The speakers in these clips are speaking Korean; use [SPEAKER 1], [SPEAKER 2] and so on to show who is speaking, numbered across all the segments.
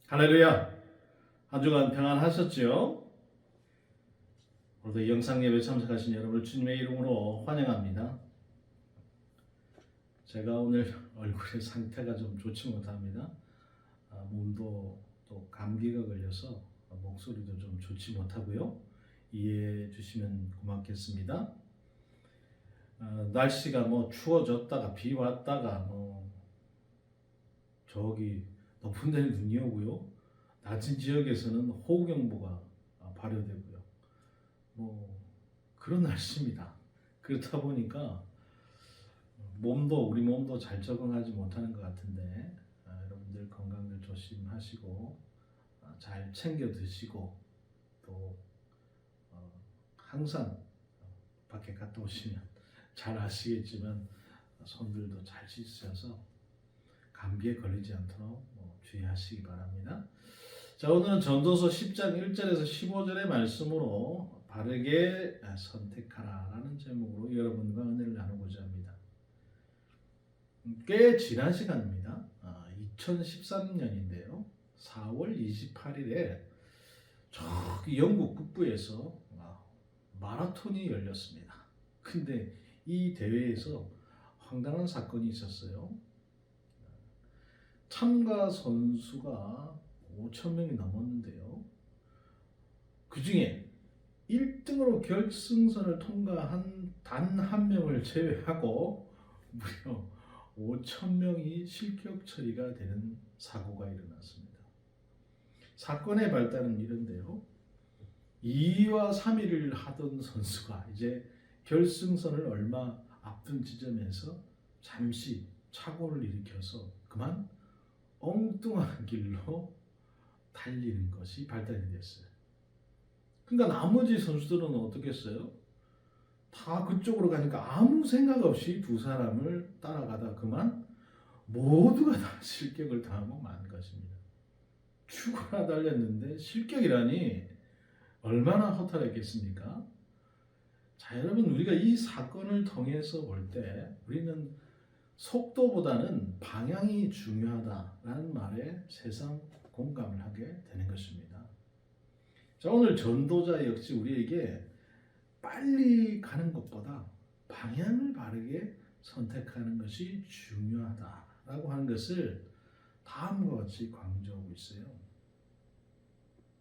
[SPEAKER 1] 할렐루야! 한 주간 평안하셨지요? 오늘도 영상 예배 참석하신 여러분을 주님의 이름으로 환영합니다. 제가 오늘 얼굴의 상태가 좀 좋지 못합니다. 몸도 또 감기가 걸려서 목소리도 좀 좋지 못하고요. 이해해 주시면 고맙겠습니다. 날씨가 추워졌다가 비 왔다가 저기 높은 데는 눈이 오고요. 낮은 지역에서는 호우경보가 발효되고요. 그런 날씨입니다. 그렇다 보니까 우리 몸도 잘 적응하지 못하는 것 같은데 여러분들 건강들 조심하시고 잘 챙겨 드시고 또 항상 밖에 갔다 오시면 잘 아시겠지만 손들도 잘 씻으셔서 감기에 걸리지 않도록 주의하시기 바랍니다. 자, 오늘은 전도서 10장 1절에서 15절의 말씀으로 바르게 선택하라 라는 제목으로 여러분과 은혜를 나누고자 합니다. 꽤 지난 시간입니다. 2013년인데요. 4월 28일에 저기 영국 북부에서 마라톤이 열렸습니다. 근데 이 대회에서 황당한 사건이 있었어요. 참가 선수가 5,000명이 넘었는데요. 그 중에 1등으로 결승선을 통과한 단 한 명을 제외하고 무려 5,000명이 실격 처리가 되는 사고가 일어났습니다. 사건의 발단은 이런데요. 2위와 3위를 하던 선수가 이제 결승선을 얼마 앞둔 지점에서 잠시 착오를 일으켜서 그만 엉뚱한 길로 달리는 것이 발단이 됐어요. 그러니까 나머지 선수들은 어떻게 했어요? 다 그쪽으로 가니까 아무 생각 없이 두 사람을 따라가다 그만 모두가 다 실격을 당하고 만 것입니다. 죽어라 달렸는데 실격이라니 얼마나 허탈했겠습니까? 자, 여러분, 우리가 이 사건을 통해서 볼 때 우리는 속도보다는 방향이 중요하다라는 말에 새삼 공감을 하게 되는 것입니다. 자, 오늘 전도자 역시 우리에게 빨리 가는 것보다 방향을 바르게 선택하는 것이 중요하다라고 하는 것을 다음과 같이 강조하고 있어요.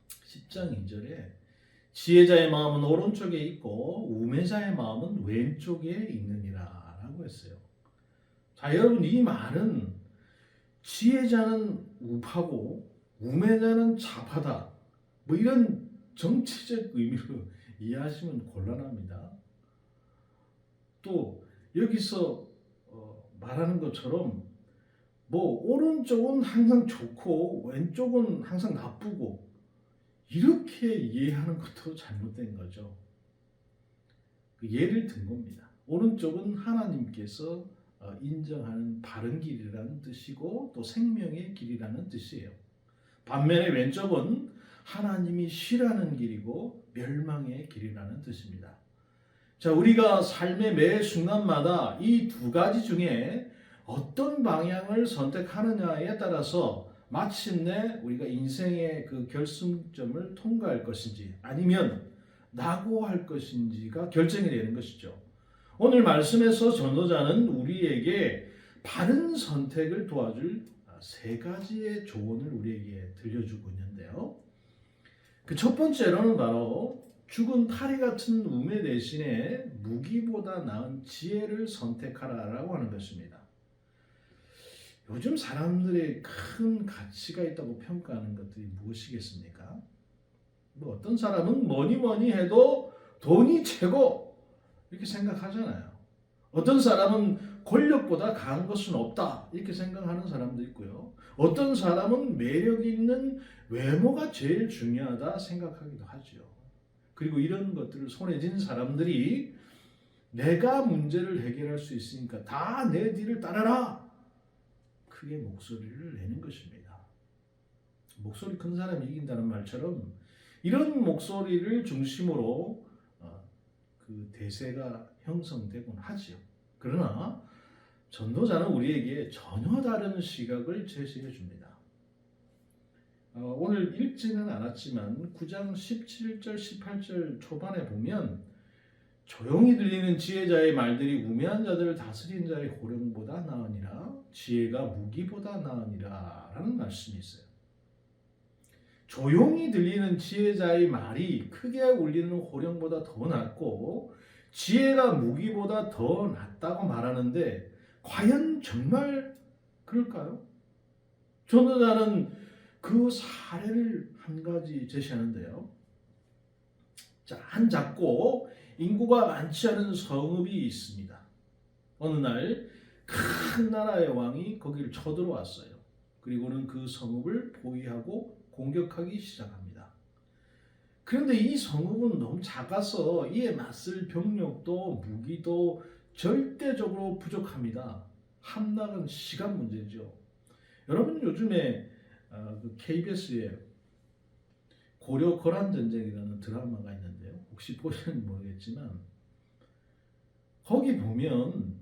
[SPEAKER 1] 10장 2절에 지혜자의 마음은 오른쪽에 있고 우매자의 마음은 왼쪽에 있느니라 라고 했어요. 자, 여러분, 이 말은 지혜자는 우파고 우매자는 좌파다 이런 정치적 의미로 이해하시면 곤란합니다. 또 여기서 말하는 것처럼 오른쪽은 항상 좋고 왼쪽은 항상 나쁘고 이렇게 이해하는 것도 잘못된 거죠. 예를 든 겁니다. 오른쪽은 하나님께서 인정하는 바른 길이라는 뜻이고 또 생명의 길이라는 뜻이에요. 반면에 왼쪽은 하나님이 싫어하는 길이고 멸망의 길이라는 뜻입니다. 자, 우리가 삶의 매 순간마다 이 두 가지 중에 어떤 방향을 선택하느냐에 따라서 마침내 우리가 인생의 그 결승점을 통과할 것인지 아니면 낙오할 것인지가 결정이 되는 것이죠. 오늘 말씀에서 전도자는 우리에게 바른 선택을 도와줄 세 가지의 조언을 우리에게 들려주고 있는데요. 그 첫 번째로는 바로 죽은 파리 같은 우매 대신에 무기보다 나은 지혜를 선택하라라고 하는 것입니다. 요즘 사람들의 큰 가치가 있다고 평가하는 것들이 무엇이겠습니까? 어떤 사람은 뭐니 해도 돈이 최고 이렇게 생각하잖아요. 어떤 사람은 권력보다 강한 것은 없다 이렇게 생각하는 사람도 있고요. 어떤 사람은 매력 있는 외모가 제일 중요하다 생각하기도 하죠. 그리고 이런 것들을 손에 쥔 사람들이 내가 문제를 해결할 수 있으니까 다 내 뒤를 따라라 크게 목소리를 내는 것입니다. 목소리 큰 사람이 이긴다는 말처럼 이런 목소리를 중심으로 그 대세가 형성되곤 하지요. 그러나 전도자는 우리에게 전혀 다른 시각을 제시해 줍니다. 오늘 읽지는 않았지만 9장 17절 18절 초반에 보면 조용히 들리는 지혜자의 말들이 우매한 자들을 다스린 자의 호령보다 나으니라 지혜가 무기보다 나으니라 라는 말씀이 있어요. 조용히 들리는 지혜자의 말이 크게 울리는 호령보다 더 낫고 지혜가 무기보다 더 낫다고 말하는데 과연 정말 그럴까요? 전도자는 그 사례를 한 가지 제시하는데요. 자, 한 작고 인구가 많지 않은 성읍이 있습니다. 어느 날 큰 나라의 왕이 거기를 쳐들어왔어요. 그리고는 그 성읍을 포위하고 공격하기 시작합니다. 그런데 이 성읍은 너무 작아서 이에 맞설 병력도 무기도 절대적으로 부족합니다. 함락은 시간 문제죠. 여러분 요즘에 그 KBS에 고려 거란 전쟁이라는 드라마가 있는데요. 혹시 보시는지 모르겠지만 거기 보면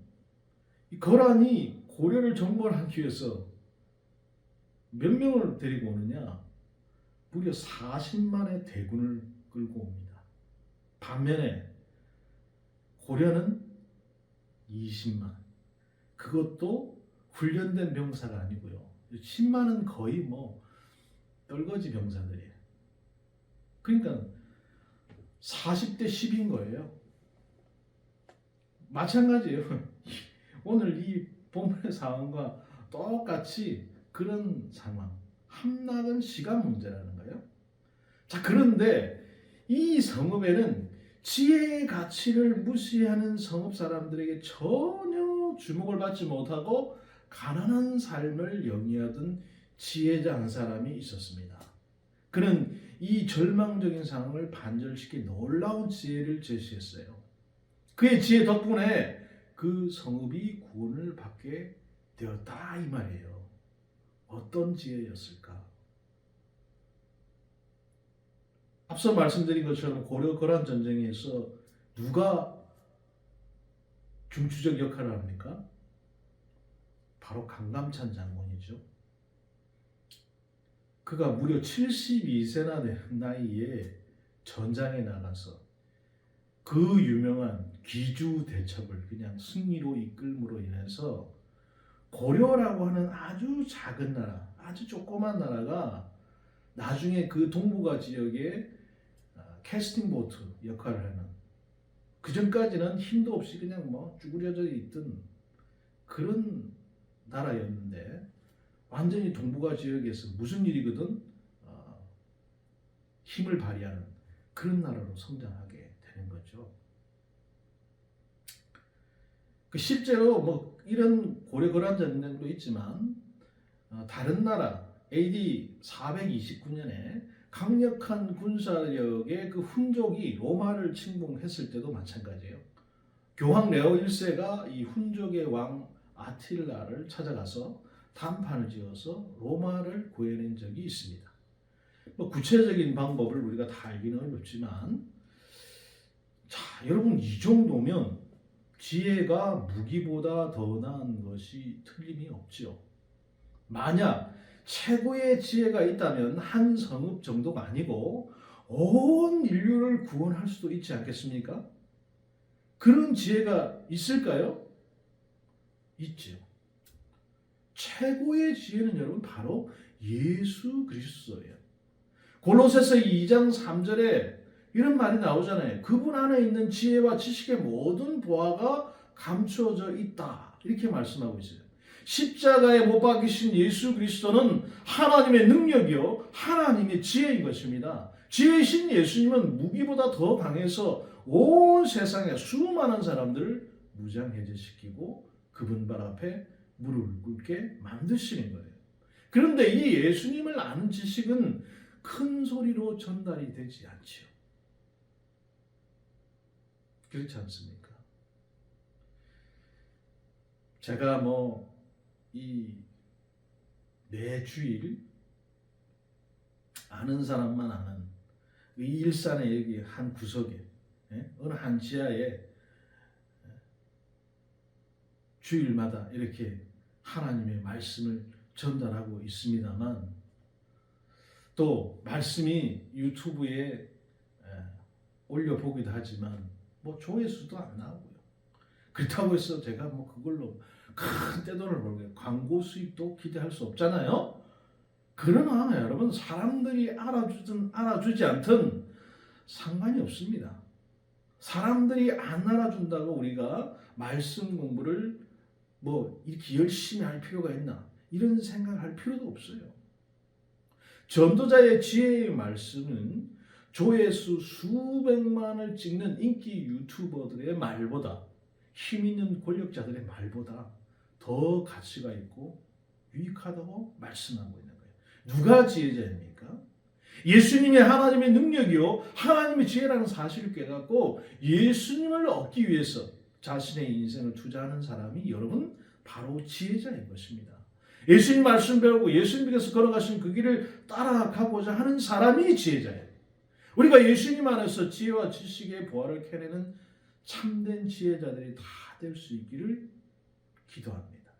[SPEAKER 1] 이 거란이 고려를 정벌하기 위해서 몇 명을 데리고 오느냐? 무려 40만의 대군을 끌고 옵니다. 반면에 고려는 20만. 그것도 훈련된 병사가 아니고요. 10만은 거의 뭐 떨거지 병사들이에요. 그러니까 40대 10인 거예요. 마찬가지예요. 오늘 이 본문의 상황과 똑같이 그런 상황. 함락은 시간 문제라는 거예요. 자, 그런데 이 성읍에는 지혜의 가치를 무시하는 성읍 사람들에게 전혀 주목을 받지 못하고 가난한 삶을 영위하던 지혜자 한 사람이 있었습니다. 그는 이 절망적인 상황을 반절시킨 놀라운 지혜를 제시했어요. 그의 지혜 덕분에 그 성읍이 구원을 받게 되었다 이 말이에요. 어떤 지혜였을까? 앞서 말씀드린 것처럼 고려 거란 전쟁에서 누가 중추적 역할을 합니까? 바로 강감찬 장군이죠. 그가 무려 72세나 되는 나이에 전장에 나가서 그 유명한 귀주 대첩을 그냥 승리로 이끌므로 인해서 고려라고 하는 아주 작은 나라, 아주 조그만 나라가 나중에 그 동북아 지역에 캐스팅 보트 역할을 하는, 그 전까지는 힘도 없이 그냥 뭐 쭈그려져 있던 그런 나라였는데 완전히 동북아 지역에서 무슨 일이거든 힘을 발휘하는 그런 나라로 성장하게 되는 거죠. 실제로 뭐 이런 고려 거란 전쟁도 있지만 다른 나라 AD 429년에 강력한 군사력의 그 훈족이 로마를 침공했을 때도 마찬가지예요. 교황 레오 1세가 이 훈족의 왕 아틸라를 찾아가서 단판을 지어서 로마를 구해낸 적이 있습니다. 뭐 구체적인 방법을 우리가 다 알기는 어렵지만, 자, 여러분 이 정도면 지혜가 무기보다 더 나은 것이 틀림이 없죠. 만약 최고의 지혜가 있다면 한 성읍 정도가 아니고 온 인류를 구원할 수도 있지 않겠습니까? 그런 지혜가 있을까요? 있죠. 최고의 지혜는 여러분 바로 예수 그리스도예요. 골로새서 2장 3절에 이런 말이 나오잖아요. 그분 안에 있는 지혜와 지식의 모든 보화가 감추어져 있다. 이렇게 말씀하고 있어요. 십자가에 못 박히신 예수 그리스도는 하나님의 능력이요 하나님의 지혜인 것입니다. 지혜이신 예수님은 무기보다 더 강해서 온 세상의 수많은 사람들을 무장해제시키고 그분 발 앞에 무릎을 꿇게 만드시는 거예요. 그런데 이 예수님을 아는 지식은 큰 소리로 전달이 되지 않지요. 그렇지 않습니까? 제가 이 매주일 아는 사람만 아는 이 일산의 여기 한 구석에 어느 한 지하에 주일마다 이렇게 하나님의 말씀을 전달하고 있습니다만, 또 말씀이 유튜브에 올려보기도 하지만 뭐 조회수도 안 나오고요. 그렇다고 해서 제가 뭐 그걸로 큰 떼돈을 벌고요. 광고 수입도 기대할 수 없잖아요. 그러나 여러분, 사람들이 알아주든 알아주지 않든 상관이 없습니다. 사람들이 안 알아준다고 우리가 말씀 공부를 뭐 이렇게 열심히 할 필요가 있나, 이런 생각할 필요도 없어요. 전도자의 지혜의 말씀은 조회수 수백만을 찍는 인기 유튜버들의 말보다, 힘 있는 권력자들의 말보다 더 가치가 있고 유익하다고 말씀하고 있는 거예요. 누가 지혜자입니까? 예수님의 하나님의 능력이요, 하나님의 지혜라는 사실을 깨닫고 예수님을 얻기 위해서 자신의 인생을 투자하는 사람이 여러분 바로 지혜자인 것입니다. 예수님 말씀 배우고 예수님께서 걸어가신 그 길을 따라가고자 하는 사람이 지혜자예요. 우리가 예수님 안에서 지혜와 지식의 보화를 캐내는 참된 지혜자들이 다 될 수 있기를 기도합니다.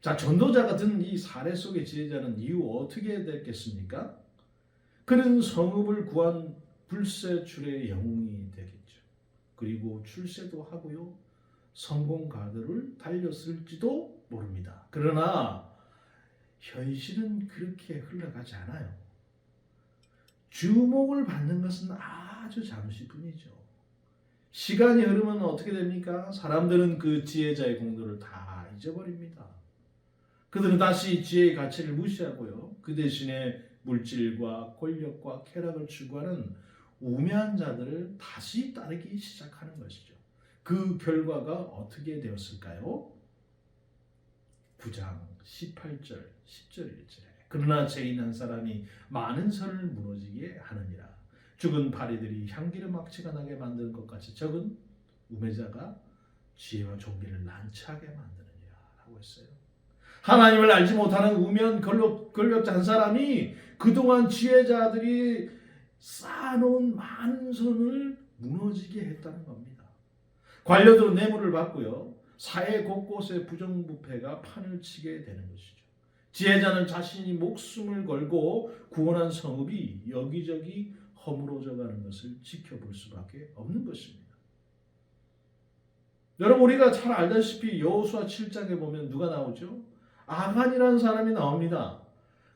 [SPEAKER 1] 자, 전도자 같은 이 사례 속의 지혜자는 이후 어떻게 됐겠습니까? 그는 성읍을 구한 불세출의 영웅이 되겠죠. 그리고 출세도 하고요, 성공 가도를 달렸을지도 모릅니다. 그러나 현실은 그렇게 흘러가지 않아요. 주목을 받는 것은 아주 잠시뿐이죠. 시간이 흐르면 어떻게 됩니까? 사람들은 그 지혜자의 공로를 다 잊어버립니다. 그들은 다시 지혜의 가치를 무시하고요, 그 대신에 물질과 권력과 쾌락을 추구하는 우매한 자들을 다시 따르기 시작하는 것이죠. 그 결과가 어떻게 되었을까요? 9장 18절 10절일지래. 그러나 죄인 한 사람이 많은 선을 무너지게 하느니라. 죽은 파리들이 향기를 막치가 나게 만드는 것 같이 적은 우매자가 지혜와 존귀를 난처하게 만드느니라 라고 했어요. 하나님을 알지 못하는 우매한 권력자 한 사람이 그동안 지혜자들이 쌓아놓은 많은 선을 무너지게 했다는 겁니다. 관료들은 뇌물을 받고요, 사회 곳곳에 부정부패가 판을 치게 되는 것이죠. 지혜자는 자신이 목숨을 걸고 구원한 성읍이 여기저기 허물어져가는 것을 지켜볼 수밖에 없는 것입니다. 여러분, 우리가 잘 알다시피 여호수아 7장에 보면 누가 나오죠? 아간이라는 사람이 나옵니다.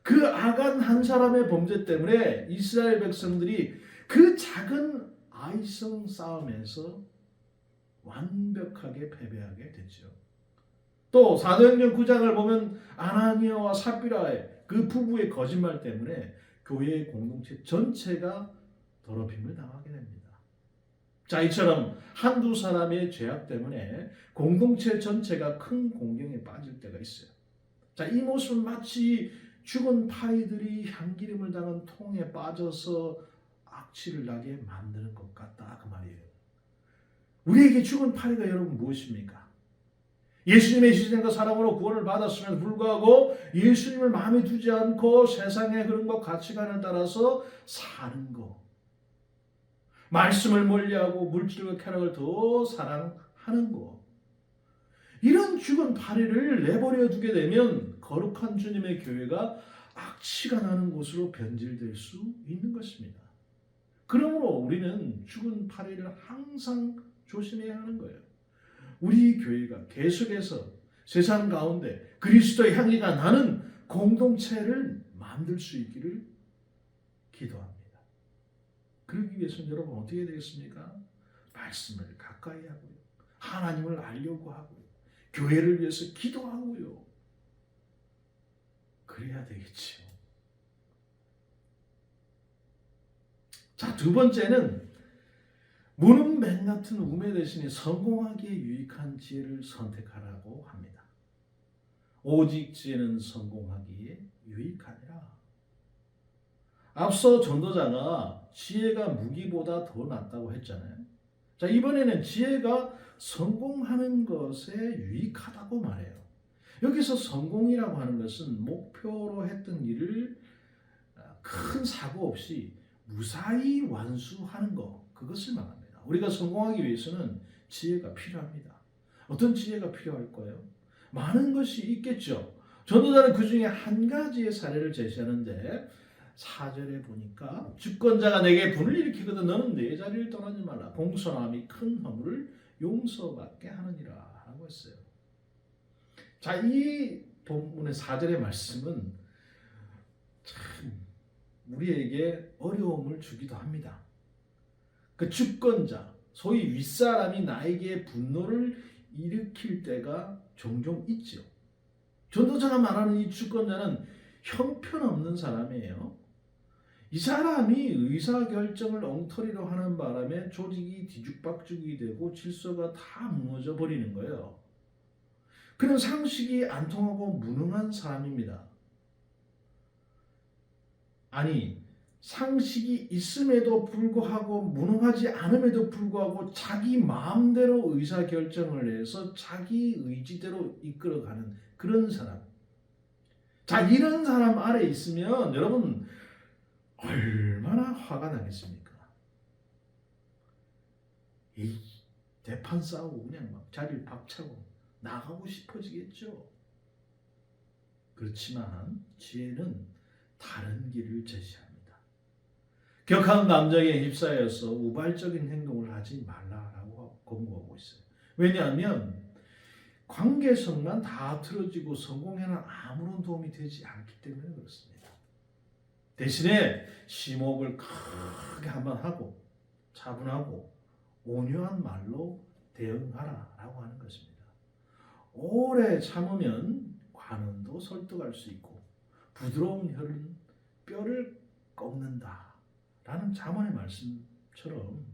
[SPEAKER 1] 그 아간 한 사람의 범죄 때문에 이스라엘 백성들이 그 작은 아이성 싸움에서 완벽하게 패배하게 됐죠. 또 사도행전 9장을 보면 아나니아와 삽비라의 그 부부의 거짓말 때문에 교회의 공동체 전체가 더럽힘을 당하게 됩니다. 자, 이처럼 한두 사람의 죄악 때문에 공동체 전체가 큰 공경에 빠질 때가 있어요. 자, 이 모습은 마치 죽은 파리들이 향기름을 당한 통에 빠져서 악취를 나게 만드는 것 같다, 그 말이에요. 우리에게 죽은 파리가 여러분 무엇입니까? 예수님의 희생과 사랑으로 구원을 받았음에도 불구하고 예수님을 마음에 두지 않고 세상의 흐름과 가치관을 따라서 사는 것, 말씀을 멀리하고 물질과 쾌락을 더 사랑하는 것, 이런 죽은 파리를 내버려 두게 되면 거룩한 주님의 교회가 악취가 나는 곳으로 변질될 수 있는 것입니다. 그러므로 우리는 죽은 파리를 항상 조심해야 하는 거예요. 우리 교회가 계속해서 세상 가운데 그리스도의 향기가 나는 공동체를 만들 수 있기를 기도합니다. 그러기 위해서는 여러분 어떻게 해야 되겠습니까? 말씀을 가까이 하고요, 하나님을 알려고 하고요, 교회를 위해서 기도하고요, 그래야 되겠지요. 자, 두 번째는 무는 맹 같은 우매 대신에 성공하기에 유익한 지혜를 선택하라고 합니다. 오직 지혜는 성공하기에 유익하니라. 앞서 전도자가 지혜가 무기보다 더 낫다고 했잖아요. 자, 이번에는 지혜가 성공하는 것에 유익하다고 말해요. 여기서 성공이라고 하는 것은 목표로 했던 일을 큰 사고 없이 무사히 완수하는 것, 그것을 말합니다. 우리가 성공하기 위해서는 지혜가 필요합니다. 어떤 지혜가 필요할 거예요? 많은 것이 있겠죠. 전도자는 그 중에 한 가지의 사례를 제시하는데 4절에 보니까 주권자가 내게 분을 일으키거든 너는 내 자리를 떠나지 말라. 공손함이 큰 허물을 용서받게 하느니라 라고 했어요. 자, 이 본문의 4절의 말씀은 참 우리에게 어려움을 주기도 합니다. 그 주권자, 소위 윗사람이 나에게 분노를 일으킬 때가 종종 있죠. 전도자가 말하는 이 주권자는 형편없는 사람이에요. 이 사람이 의사결정을 엉터리로 하는 바람에 조직이 뒤죽박죽이 되고 질서가 다 무너져 버리는 거예요. 그는 상식이 안 통하고 무능한 사람입니다. 아니, 상식이 있음에도 불구하고 무능하지 않음에도 불구하고 자기 마음대로 의사결정을 해서 자기 의지대로 이끌어가는 그런 사람. 자, 이런 사람 아래 있으면 여러분 얼마나 화가 나겠습니까? 이 대판 싸우고 그냥 막 자리를 박차고 나가고 싶어지겠죠. 그렇지만 지혜는 다른 길을 제시합니다. 격한 감정에 휩싸여서 우발적인 행동을 하지 말라라고 권고하고 있어요. 왜냐하면 관계성만 다 틀어지고 성공에는 아무런 도움이 되지 않기 때문에 그렇습니다. 대신에 심호흡을 크게 한번 하고 차분하고 온유한 말로 대응하라라고 하는 것입니다. 오래 참으면 관원도 설득할 수 있고 부드러운 혀는 뼈를 꺾는다라는 잠언의 말씀처럼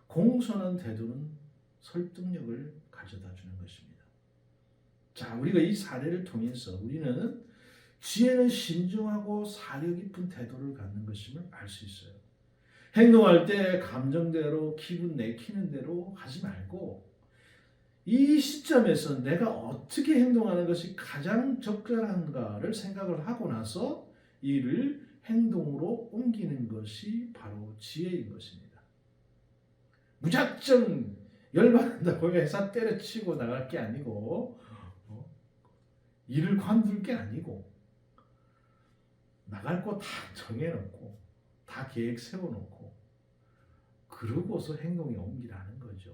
[SPEAKER 1] 공손한 태도는 설득력을 가져다 주는 것입니다. 자, 우리가 이 사례를 통해서 우리는 지혜는 신중하고 사려 깊은 태도를 갖는 것임을 알 수 있어요. 행동할 때 감정대로 기분 내키는 대로 하지 말고 이 시점에서 내가 어떻게 행동하는 것이 가장 적절한가를 생각을 하고 나서 이를 행동으로 옮기는 것이 바로 지혜인 것입니다. 무작정 열받는다고 회사 때려치고 나갈 게 아니고 일을 관둘 게 아니고 나갈 거 다 정해놓고 다 계획 세워놓고 그러고서 행동에 옮기라는 거죠.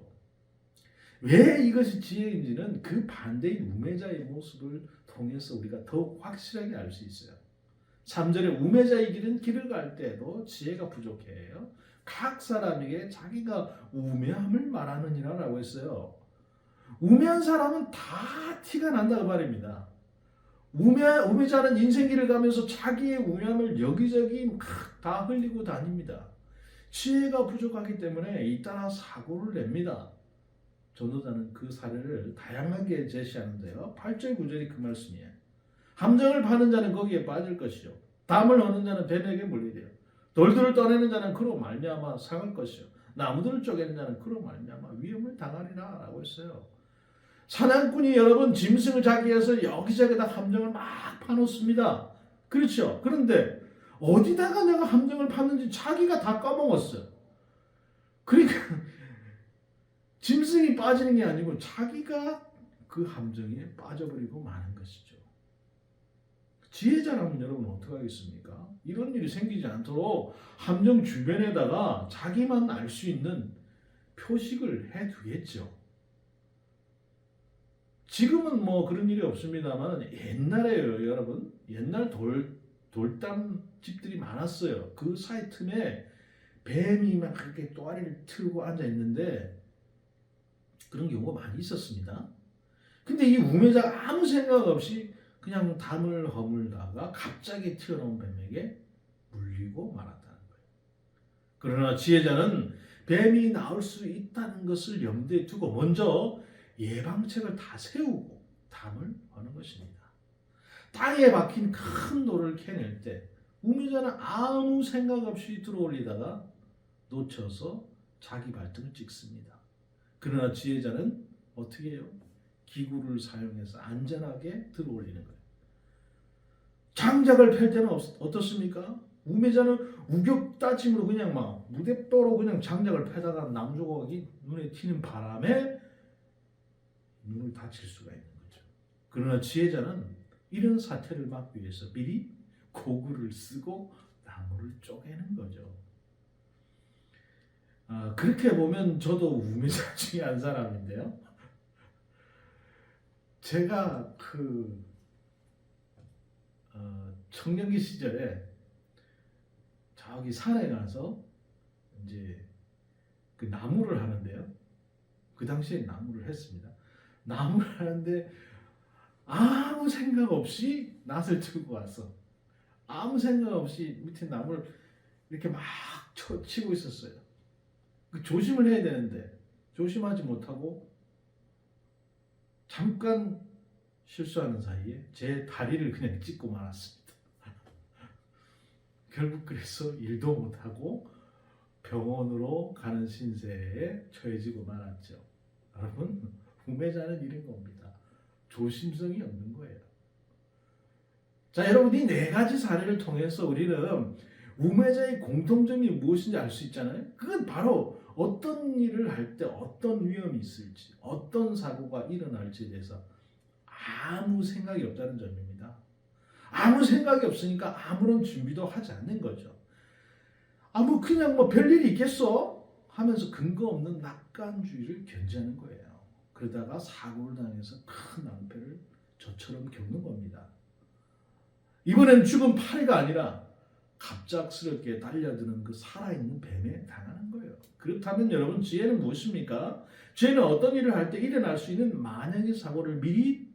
[SPEAKER 1] 왜 이것이 지혜인지는 그 반대인 우매자의 모습을 통해서 우리가 더욱 확실하게 알 수 있어요. 3절에 우매자의 길은 길을 갈 때도 지혜가 부족해요. 각 사람에게 자기가 우매함을 말하느니라 라고 했어요. 우매한 사람은 다 티가 난다고 말입니다. 우매자는 인생길을 가면서 자기의 우매함을 여기저기 다 흘리고 다닙니다. 지혜가 부족하기 때문에 잇따라 사고를 냅니다. 전도자는 그 사례를 다양하게 제시하는데요. 8절 9절이 그 말씀이에요. 함정을 파는 자는 거기에 빠질 것이요 담을 허는 자는 뱀에게 물리리요 돌들을 떠내는 자는 그로 말미암아 상할 것이요 나무들을 쪼개는 자는 그로 말미암아 위험을 당하리라 라고 했어요. 사냥꾼이 여러분 짐승을 잡기 위해서 여기저기다 함정을 막 파놓습니다. 그렇죠? 그런데 어디다가 내가 함정을 팠는지 자기가 다 까먹었어요. 그러니까 짐승이 빠지는 게 아니고 자기가 그 함정에 빠져버리고 마는 것이죠. 지혜자라면 여러분 어떻게 하겠습니까? 이런 일이 생기지 않도록 함정 주변에다가 자기만 알 수 있는 표식을 해두겠죠. 지금은 뭐 그런 일이 없습니다만 옛날에요 여러분. 옛날 돌담 집들이 많았어요. 그 사이 틈에 뱀이 막 그렇게 또아리를 틀고 앉아 있는데 그런 경우가 많이 있었습니다. 근데 이 우매자가 아무 생각 없이 그냥 담을 허물다가 갑자기 튀어나온 뱀에게 물리고 말았다는 거예요. 그러나 지혜자는 뱀이 나올 수 있다는 것을 염두에 두고 먼저 예방책을 다 세우고 담을 허는 것입니다. 땅에 박힌 큰 돌을 캐낼 때 우매자는 아무 생각 없이 들어올리다가 놓쳐서 자기 발등을 찍습니다. 그러나 지혜자는 어떻게 해요? 기구를 사용해서 안전하게 들어올리는 거예요. 장작을 펼 때는 어떻습니까? 우매자는 우격다짐으로 그냥 막 무대뽀로 그냥 장작을 패다가 나무조각이 눈에 튀는 바람에 눈을 다칠 수가 있는 거죠. 그러나 지혜자는 이런 사태를 막기 위해서 미리 고글을 쓰고 나무를 쪼개는 거죠. 그렇게 보면 저도 우매자 중에 한 사람인데요. 제가 청년기 시절에 저기 산에 가서 이제 그 나무를 하는데요. 그 당시에 나무를 했습니다. 나무를 하는데 아무 생각 없이 낫을 들고 왔어. 아무 생각 없이 밑에 나무를 이렇게 막 치고 있었어요. 조심을 해야 되는데 조심하지 못하고 잠깐 실수하는 사이에 제 다리를 그냥 찢고 말았습니다. 결국 그래서 일도 못하고 병원으로 가는 신세에 처해지고 말았죠. 여러분, 우매자는 이런 겁니다. 조심성이 없는 거예요. 자, 여러분, 이 네 가지 사례를 통해서 우리는 우매자의 공통점이 무엇인지 알 수 있잖아요. 그건 바로 어떤 일을 할 때 어떤 위험이 있을지, 어떤 사고가 일어날지에 대해서 아무 생각이 없다는 점입니다. 아무 생각이 없으니까 아무런 준비도 하지 않는 거죠. 그냥 별일이 있겠어? 하면서 근거 없는 낙관주의를 견지하는 거예요. 그러다가 사고를 당해서 큰 낭패를 저처럼 겪는 겁니다. 이번엔 죽은 파리가 아니라 갑작스럽게 달려드는 그 살아있는 뱀에 당하는 거예요. 그렇다면 여러분, 지혜는 무엇입니까? 지혜는 어떤 일을 할 때 일어날 수 있는 만약의 사고를 미리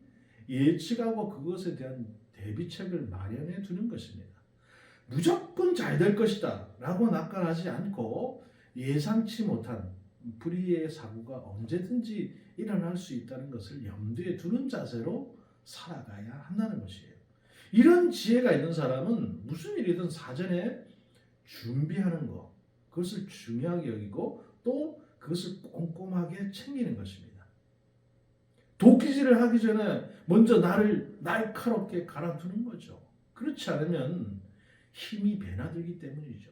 [SPEAKER 1] 예측하고 그것에 대한 대비책을 마련해 두는 것입니다. 무조건 잘 될 것이다 라고 낙관하지 않고 예상치 못한 불의의 사고가 언제든지 일어날 수 있다는 것을 염두에 두는 자세로 살아가야 한다는 것이에요. 이런 지혜가 있는 사람은 무슨 일이든 사전에 준비하는 것, 그것을 중요하게 여기고 또 그것을 꼼꼼하게 챙기는 것입니다. 도끼질을 하기 전에 먼저 나를 날카롭게 갈아두는 거죠. 그렇지 않으면 힘이 배나들기 때문이죠.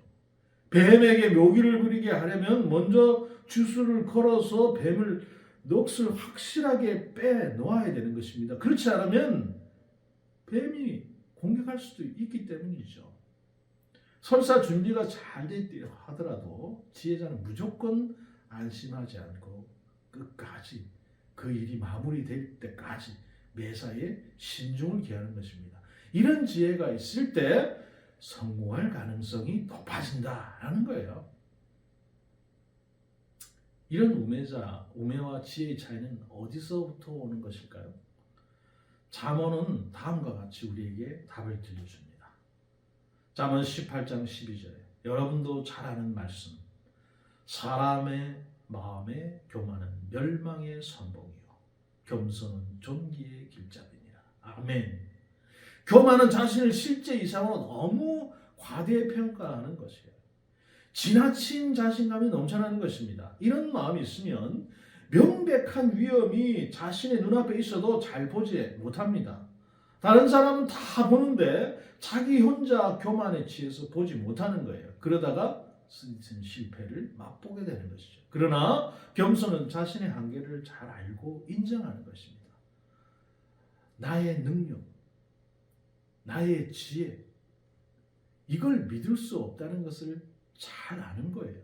[SPEAKER 1] 뱀에게 묘기를 부리게 하려면 먼저 주술을 걸어서 뱀을 넋을 확실하게 빼놓아야 되는 것입니다. 그렇지 않으면 뱀이 공격할 수도 있기 때문이죠. 설사 준비가 잘 돼 하더라도 지혜자는 무조건 안심하지 않고 끝까지 그 일이 마무리될 때까지 매사에 신중을 기하는 것입니다. 이런 지혜가 있을 때 성공할 가능성이 높아진다라는 거예요. 이런 우매와 지혜의 차이는 어디서부터 오는 것일까요? 잠언은 다음과 같이 우리에게 답을 들려줍니다. 잠언 18장 12절에 여러분도 잘 아는 말씀, 사람의 마음에 교만은 멸망의 선봉이요 겸손은 존귀의 길잡이니라. 아멘. 교만은 자신을 실제 이상으로 너무 과대평가하는 것이에요. 지나친 자신감이 넘쳐나는 것입니다. 이런 마음이 있으면 명백한 위험이 자신의 눈앞에 있어도 잘 보지 못합니다. 다른 사람은 다 보는데 자기 혼자 교만에 취해서 보지 못하는 거예요. 그러다가 스스로 실패를 맛보게 되는 것이죠. 그러나 겸손은 자신의 한계를 잘 알고 인정하는 것입니다. 나의 능력, 나의 지혜, 이걸 믿을 수 없다는 것을 잘 아는 거예요.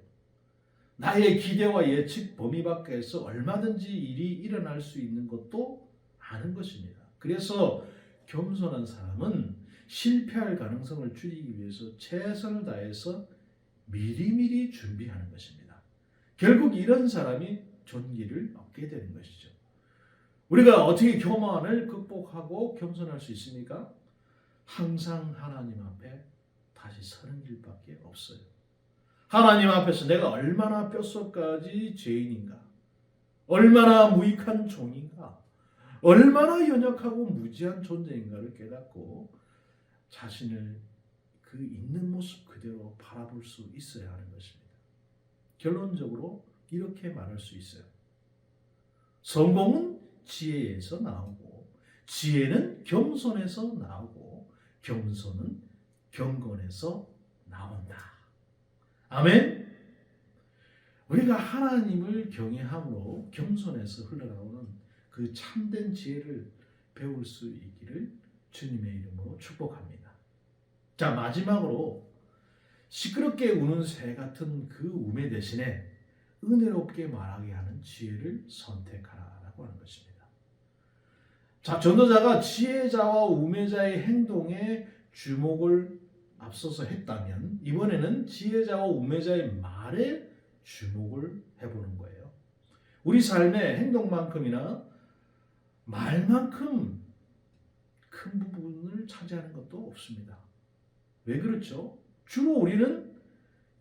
[SPEAKER 1] 나의 기대와 예측 범위 밖에서 얼마든지 일이 일어날 수 있는 것도 아는 것입니다. 그래서 겸손한 사람은 실패할 가능성을 줄이기 위해서 최선을 다해서 미리미리 준비하는 것입니다. 결국 이런 사람이 존귀를 얻게 되는 것이죠. 우리가 어떻게 교만을 극복하고 겸손할 수 있습니까? 항상 하나님 앞에 다시 서는 길밖에 없어요. 하나님 앞에서 내가 얼마나 뼛속까지 죄인인가, 얼마나 무익한 종인가, 얼마나 연약하고 무지한 존재인가를 깨닫고 자신을 그 있는 모습 그대로 바라볼 수 있어야 하는 것입니다. 결론적으로 이렇게 말할 수 있어요. 성공은 지혜에서 나오고, 지혜는 겸손에서 나오고, 겸손은 경건에서 나온다. 아멘. 우리가 하나님을 경외함으로 겸손해서 흘러나오는 그 참된 지혜를 배울 수 있기를 주님의 이름으로 축복합니다. 자, 마지막으로 시끄럽게 우는 새 같은 그 우매 대신에 은혜롭게 말하게 하는 지혜를 선택하라라고 하는 것입니다. 자, 전도자가 지혜자와 우매자의 행동에 주목을 앞서서 했다면 이번에는 지혜자와 우매자의 말에 주목을 해보는 거예요. 우리 삶의 행동만큼이나 말만큼 큰 부분을 차지하는 것도 없습니다. 왜 그렇죠? 주로 우리는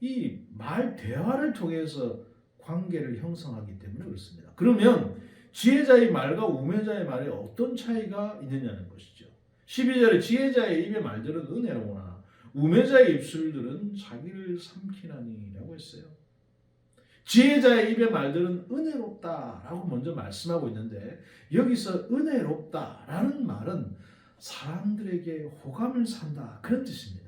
[SPEAKER 1] 이 말 대화를 통해서 관계를 형성하기 때문에 그렇습니다. 그러면 지혜자의 말과 우매자의 말에 어떤 차이가 있느냐는 것이죠. 12절에 지혜자의 입의 말들은 은혜로우나 우매자의 입술들은 자기를 삼키나니라고 했어요. 지혜자의 입의 말들은 은혜롭다라고 먼저 말씀하고 있는데 여기서 은혜롭다라는 말은 사람들에게 호감을 산다 그런 뜻입니다.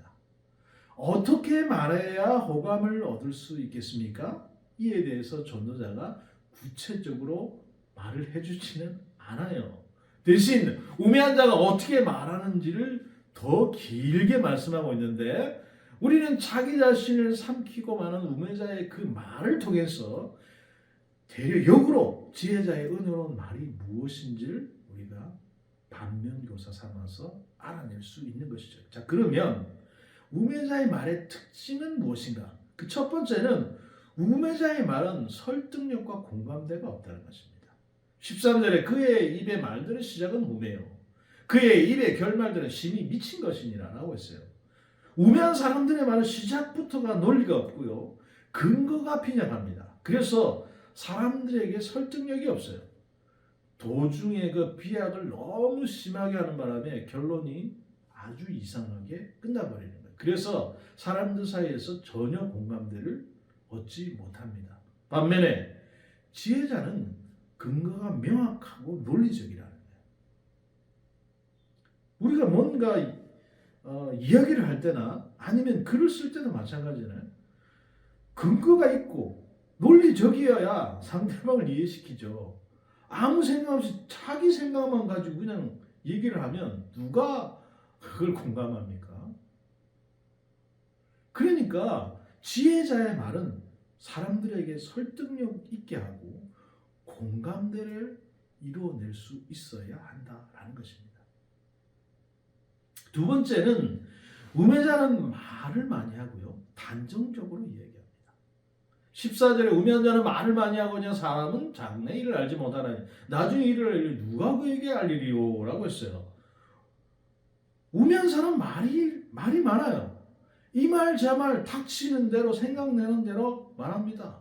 [SPEAKER 1] 어떻게 말해야 호감을 얻을 수 있겠습니까? 이에 대해서 전도자가 구체적으로 말을 해주지는 않아요. 대신 우매한 자가 어떻게 말하는지를 더 길게 말씀하고 있는데 우리는 자기 자신을 삼키고 마는 우매자의 그 말을 통해서 대려 역으로 지혜자의 은혜로운 말이 무엇인지를 우리가 반면교사 삼아서 알아낼 수 있는 것이죠. 자, 그러면 우매자의 말의 특징은 무엇인가? 그 첫 번째는 우매자의 말은 설득력과 공감대가 없다는 것입니다. 13절에 그의 입의 말들의 시작은 우매요. 그의 입의 결말들은 심히 미친 것이니라 라고 했어요. 우매한 사람들의 말은 시작부터가 논리가 없고요. 근거가 빈약합니다. 그래서 사람들에게 설득력이 없어요. 도중에 그 비약을 너무 심하게 하는 바람에 결론이 아주 이상하게 끝나버리는 거예요. 그래서 사람들 사이에서 전혀 공감대를 얻지 못합니다. 반면에 지혜자는 근거가 명확하고 논리적이라는 거예요. 우리가 뭔가 이야기를 할 때나 아니면 글을 쓸 때도 마찬가지잖아요. 근거가 있고 논리적이어야 상대방을 이해시키죠. 아무 생각 없이 자기 생각만 가지고 그냥 얘기를 하면 누가 그걸 공감합니까? 그러니까 지혜자의 말은 사람들에게 설득력 있게 하고 공감대를 이루어낼 수 있어야 한다라는 것입니다. 두 번째는 우매자는 말을 많이 하고요. 단정적으로 이야기합니다. 14절에 우매한 자는 말을 많이 하거냐 사람은 장래 일을 알지 못하나니 나중에 일을 알리 누가 그에게 알리리요 라고 했어요. 우매한 사람 말이 많아요. 이 말 저 말 닥치는 대로 생각내는 대로 말합니다.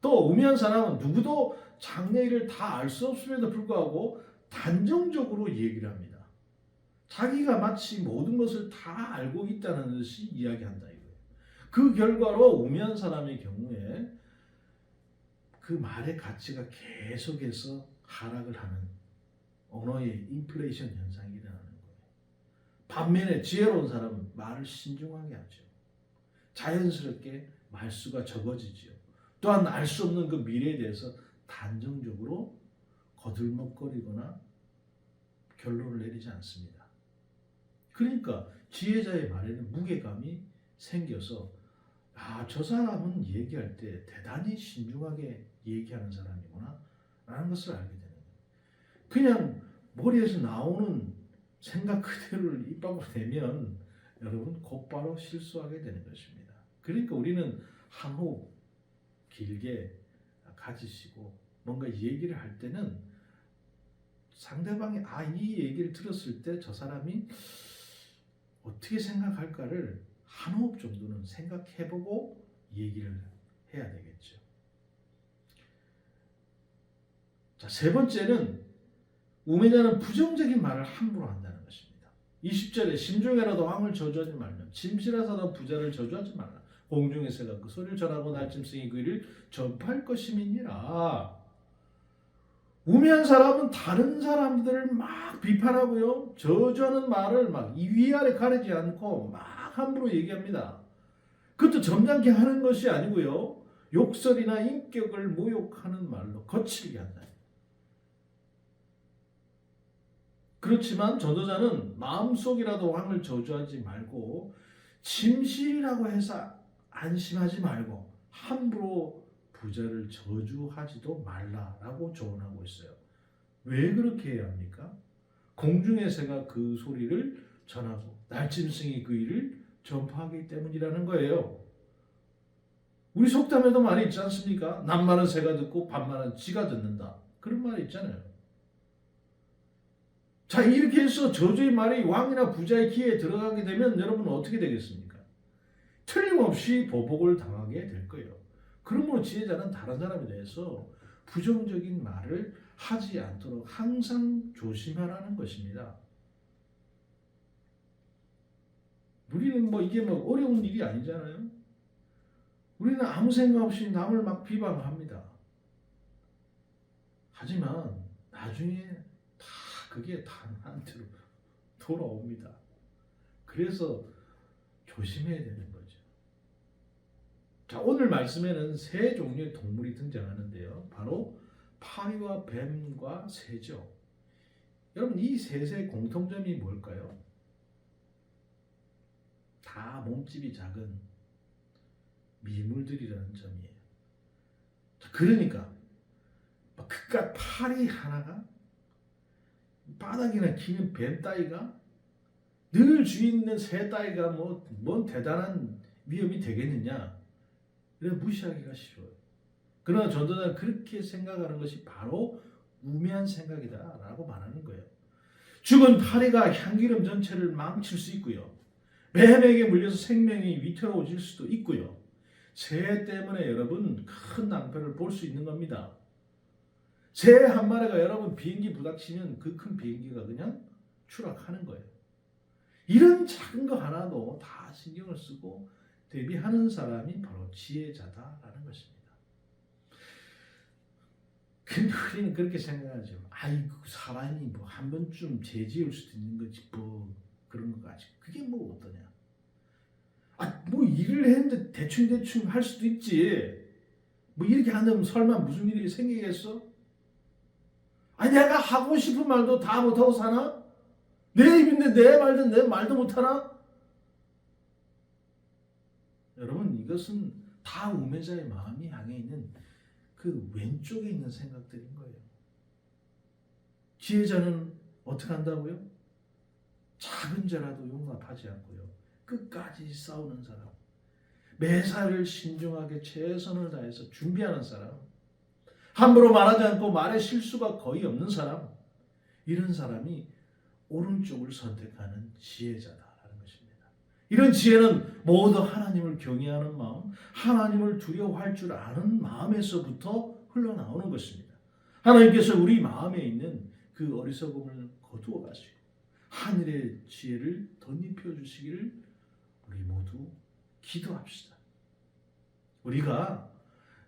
[SPEAKER 1] 또 우매한 사람은 누구도 장래 일을 다 알 수 없음에도 불구하고 단정적으로 얘기를 합니다. 자기가 마치 모든 것을 다 알고 있다는 듯이 이야기한다 이거예요. 그 결과로 우매한 사람의 경우에 그 말의 가치가 계속해서 하락을 하는 언어의 인플레이션 현상이 일어나는 거예요. 반면에 지혜로운 사람은 말을 신중하게 하죠. 자연스럽게 말수가 적어지죠. 또한 알 수 없는 그 미래에 대해서 단정적으로 거들먹거리거나 결론을 내리지 않습니다. 그러니까 지혜자의 말에는 무게감이 생겨서 저 사람은 얘기할 때 대단히 신중하게 얘기하는 사람이구나 라는 것을 알게 되는 거예요. 그냥 머리에서 나오는 생각 그대로를 입 밖으로 내면 여러분 곧바로 실수하게 되는 것입니다. 그러니까 우리는 한 호흡 길게 가지시고 뭔가 얘기를 할 때는 상대방이 이 얘기를 들었을 때 저 사람이 어떻게 생각할까를 한 호흡 정도는 생각해보고 얘기를 해야 되겠죠. 자, 세 번째는 우매자는 부정적인 말을 함부로 한다는 것입니다. 20절에 심중에라도 왕을 저주하지 말며 침실에서도 부자를 저주하지 말라. 공중의 새가 그 소리를 전하고 날짐승이 그 일을 전파할 것임이니라. 우매한 사람은 다른 사람들을 막 비판하고요. 저주하는 말을 막 위아래 가리지 않고 막 함부로 얘기합니다. 그것도 점잖게 하는 것이 아니고요. 욕설이나 인격을 모욕하는 말로 거칠게 한다. 그렇지만 전도자는 마음속이라도 왕을 저주하지 말고 침실이라고 해서 안심하지 말고 함부로 부자를 저주하지도 말라라고 조언하고 있어요. 왜 그렇게 해야 합니까? 공중의 새가 그 소리를 전하고 날짐승이 그 일을 전파하기 때문이라는 거예요. 우리 속담에도 말이 있지 않습니까? 남말은 새가 듣고 반말은 쥐가 듣는다. 그런 말이 있잖아요. 자, 이렇게 해서 저주의 말이 왕이나 부자의 귀에 들어가게 되면 여러분 어떻게 되겠습니까? 틀림없이 보복을 당하게 될 거예요. 그러므로 지혜자는 다른 사람에 대해서 부정적인 말을 하지 않도록 항상 조심하라는 것입니다. 우리는 이게 어려운 일이 아니잖아요. 우리는 아무 생각 없이 남을 막 비방합니다. 하지만 나중에 다 그게 다 나한테로 돌아옵니다. 그래서 조심해야 되는 거죠. 자, 오늘 말씀에는 세 종류의 동물이 등장하는데요. 바로 파리와 뱀과 새죠. 여러분, 이 셋의 공통점이 뭘까요? 다 몸집이 작은 미물들이라는 점이에요. 그러니까 그깟 파리 하나가 바닥이나 기는 뱀 따위가 늘 주인 있는 새 따위가 뭔 대단한 위험이 되겠느냐, 이래 무시하기가 쉬워요. 그러나 전도자는 그렇게 생각하는 것이 바로 우매한 생각이다라고 말하는 거예요. 죽은 파리가 향기름 전체를 망칠 수 있고요. 뱀에게 물려서 생명이 위태로워질 수도 있고요. 새 때문에 여러분 큰 낭패를 볼 수 있는 겁니다. 새 한 마리가 여러분 비행기 부닥치면 그 큰 비행기가 그냥 추락하는 거예요. 이런 작은 거 하나도 다 신경을 쓰고 대비하는 사람이 바로 지혜자다라는 것입니다. 근데 우리는 그렇게 생각하죠. 아이고, 사람이 한 번쯤 죄 지을 수도 있는 거지 그런 거까지. 그게 어떠냐. 일을 했는데 대충 할 수도 있지. 이렇게 한다면 설마 무슨 일이 생기겠어? 내가 하고 싶은 말도 다 못하고 사나? 내 입인데 내 말도 못하나? 여러분, 이것은 다 우매자의 마음이 향해 있는 그 왼쪽에 있는 생각들인 거예요. 지혜자는 어떻게 한다고요? 작은 죄라도 용납하지 않고요. 끝까지 싸우는 사람. 매사를 신중하게 최선을 다해서 준비하는 사람. 함부로 말하지 않고 말에 실수가 거의 없는 사람. 이런 사람이 오른쪽을 선택하는 지혜자다라는 것입니다. 이런 지혜는 모두 하나님을 경외하는 마음, 하나님을 두려워할 줄 아는 마음에서부터 흘러나오는 것입니다. 하나님께서 우리 마음에 있는 그 어리석음을 거두어 가시고 하늘의 지혜를 덧입혀 주시기를 우리 모두 기도합시다. 우리가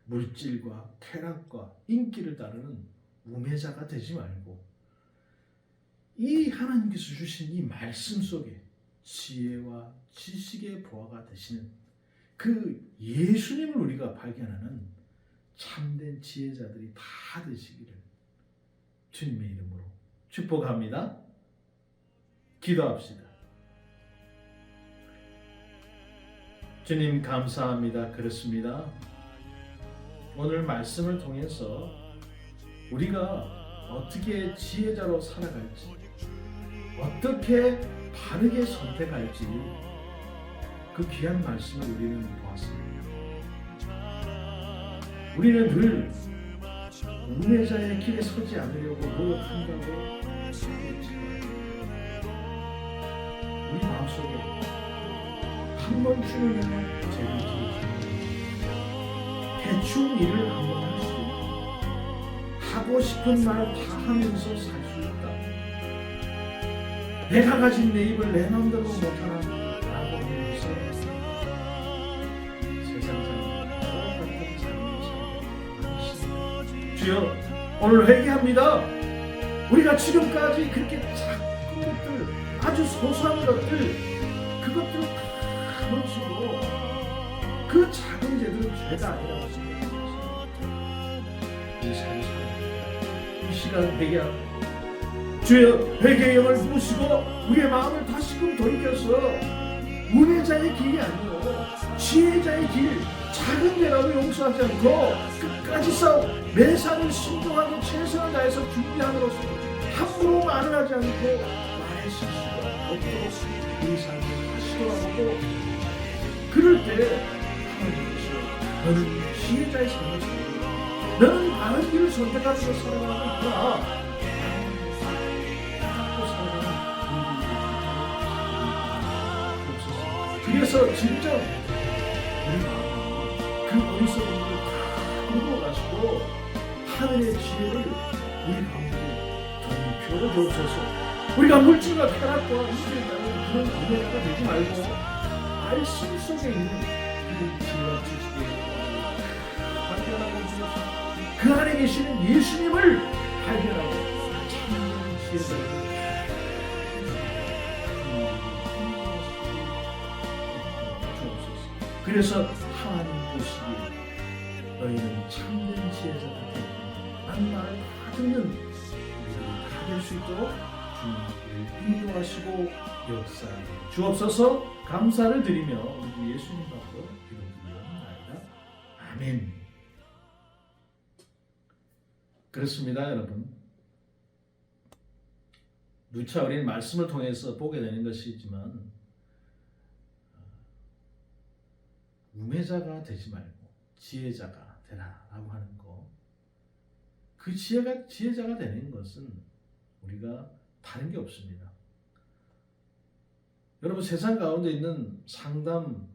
[SPEAKER 1] 물질과 쾌락과 인기를 따르는 우매자가 되지 말고 이 하나님께서 주신 이 말씀 속에 지혜와 지식의 보화가 되시는 그 예수님을 우리가 발견하는 참된 지혜자들이 다 되시기를 주님의 이름으로 축복합니다. 기도합시다. 주님, 감사합니다. 그렇습니다. 오늘 말씀을 통해서 우리가 어떻게 지혜자로 살아갈지, 어떻게 바르게 선택할지 그 귀한 말씀을 우리는 보았습니다. 우리는 늘 우매자의 길에 서지 않으려고 노력한다고 우리 마음속에 한 번쯤은 죄를 지으시고 대충 일을 한번 할 수 있고 하고 싶은 말 다 하면서 살 수 있다. 내가 가진 내 입을 내 마음대로 못하나 라고 하면서 세상 사람들 똑같은 삶을 살고 주여, 오늘 회개합니다. 우리가 지금까지 그렇게 작은 것들, 아주 소소한 것들, 그것들을 다 놓치고 그 작은 죄들은 죄가 아니라고 생각했습니다. 이 삶을 살아갑니다. 이 시간 회개합니다. 주여, 회개의 영을 부으시고 우리의 마음을 다시금 돌이켜서 우매자의 길이 아니고 지혜자의 길, 작은 죄라도 용서하지 않고 끝까지 싸워 매사를 신중하고 최선을 다해서 준비함으로써 함부로 말을 하지 않고 말의 실수가 없도록 우리 삶을 다시 돌아보고, 그럴 때 하나님께서 너는 지혜자의 삶을 살고 너는 바른 길을 선택하면서 살아가고 있구나, 그래서 진짜 그 어리석음을 다 걷어가시고 하늘의 지혜를 우리 가운데 더 주옵소서. 우리가 물질과 쾌락과 이익을 따르는 그런 은혜가 되지 말고 말씀 속에 있는 그 지혜와 지식을 발견하고 주옵소서. 그 안에 계시는 예수님을 발견하고 참된 지혜를 그래서 하나님 보시기에 너희는 참된 지혜자 같으니 난 말을 다 듣는 우리들이 다 될 수 있도록 주님을 인도하시고 역사하여 주옵소서. 감사를 드리며 우리 예수님 받고 기도드리옵나이다. 아멘. 그렇습니다, 여러분. 누차 우리는 말씀을 통해서 보게 되는 것이지만 우매자가 되지 말고 지혜자가 되라라고 하는 거, 그 지혜자가 되는 것은 우리가 다른 게 없습니다. 여러분, 세상 가운데 있는 상담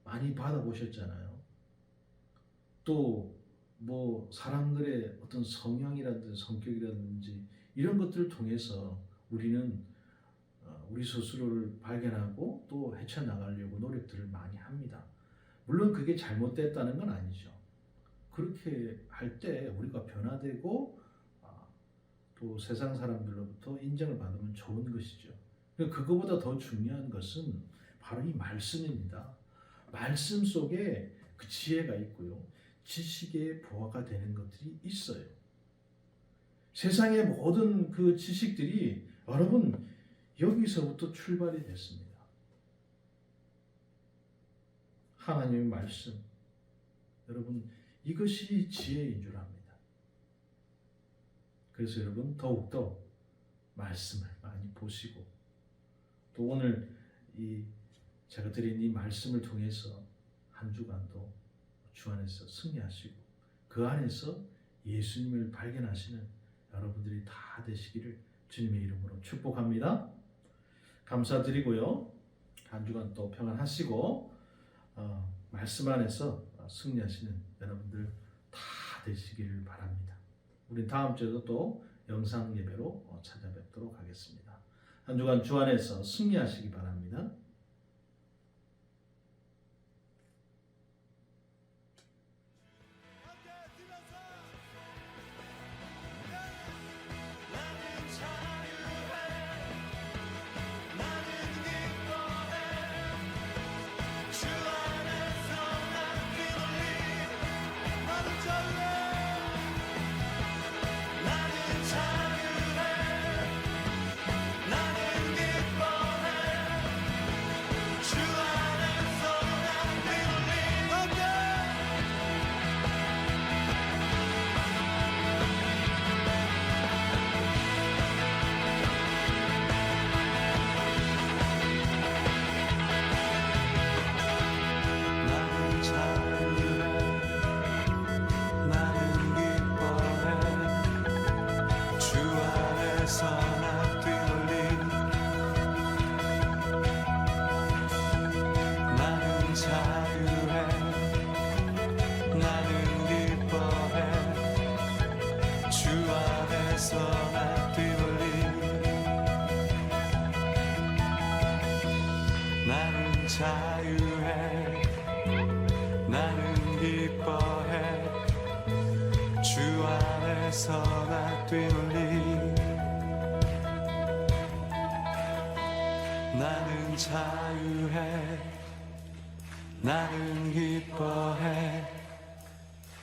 [SPEAKER 1] 많이 받아보셨잖아요. 또 뭐 사람들의 어떤 성향이라든지 성격이라든지 이런 것들을 통해서 우리는 우리 스스로를 발견하고 또 헤쳐나가려고 노력들을 많이 합니다. 물론 그게 잘못됐다는 건 아니죠. 그렇게 할 때 우리가 변화되고 또 세상 사람들로부터 인정을 받으면 좋은 것이죠. 그거보다 더 중요한 것은 바로 이 말씀입니다. 말씀 속에 그 지혜가 있고요, 지식의 보화가 되는 것들이 있어요. 세상의 모든 그 지식들이 여러분 여기서부터 출발이 됐습니다. 하나님의 말씀, 여러분 이것이 지혜인 줄 압니다. 그래서 여러분 더욱더 말씀을 많이 보시고, 또 오늘 제가 드린 이 말씀을 통해서 한 주간도 주 안에서 승리하시고 그 안에서 예수님을 발견하시는 여러분들이 다 되시기를 주님의 이름으로 축복합니다. 감사드리고요. 한 주간 또 평안하시고 말씀 안에서 승리하시는 여러분들 다 되시기를 바랍니다. 우리 다음 주에도 또 영상 예배로 찾아뵙도록 하겠습니다. 한 주간 주 안에서 승리하시기 바랍니다.
[SPEAKER 2] 자유해, 나는 기뻐해. 주 안에서 나 뛰놀리. 나는 자유해, 나는 기뻐해.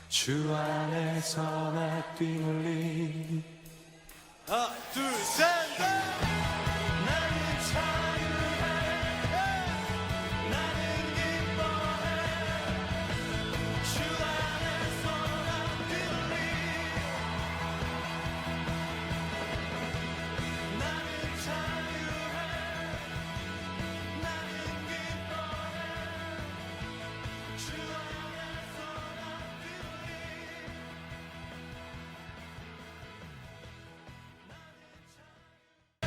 [SPEAKER 2] 주 안에서 나 뛰놀리. 하나 둘 셋.